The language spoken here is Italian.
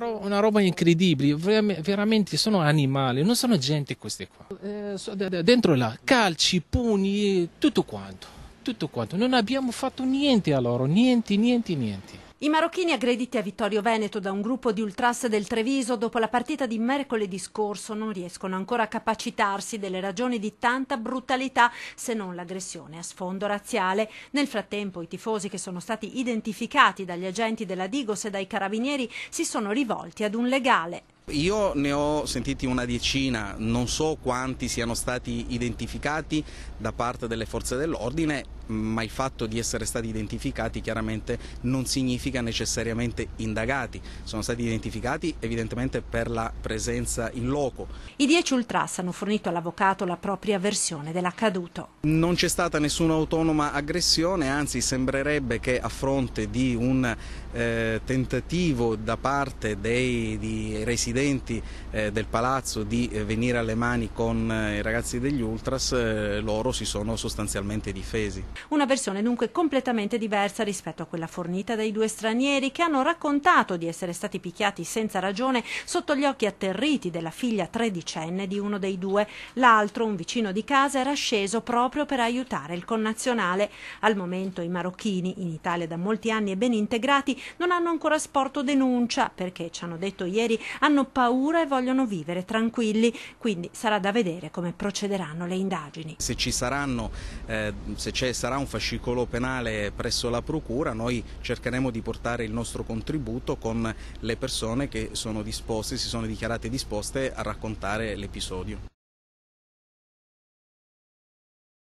Una roba incredibile, veramente sono animali, non sono gente queste qua. Dentro là, calci, pugni, tutto quanto, tutto quanto. Non abbiamo fatto niente a loro, niente, niente, niente. I marocchini aggrediti a Vittorio Veneto da un gruppo di ultras del Treviso dopo la partita di mercoledì scorso non riescono ancora a capacitarsi delle ragioni di tanta brutalità, se non l'aggressione a sfondo razziale. Nel frattempo i tifosi che sono stati identificati dagli agenti della Digos e dai carabinieri si sono rivolti ad un legale. Io ne ho sentiti una decina, non so quanti siano stati identificati da parte delle forze dell'ordine, ma il fatto di essere stati identificati chiaramente non significa necessariamente indagati. Sono stati identificati evidentemente per la presenza in loco. I 10 ultras hanno fornito all'avvocato la propria versione dell'accaduto. Non c'è stata nessuna autonoma aggressione, anzi sembrerebbe che a fronte di un tentativo da parte dei residenti del palazzo di venire alle mani con i ragazzi degli ultras, loro si sono sostanzialmente difesi. Una versione dunque completamente diversa rispetto a quella fornita dai due stranieri che hanno raccontato di essere stati picchiati senza ragione sotto gli occhi atterriti della figlia tredicenne di uno dei due. L'altro, un vicino di casa, era sceso proprio per aiutare il connazionale. Al momento i marocchini, in Italia da molti anni e ben integrati, non hanno ancora sporto denuncia perché, ci hanno detto ieri, hanno paura e vogliono vivere tranquilli, quindi sarà da vedere come procederanno le indagini. Se sarà un fascicolo penale presso la procura, noi cercheremo di portare il nostro contributo con le persone che sono disposte, si sono dichiarate disposte a raccontare l'episodio.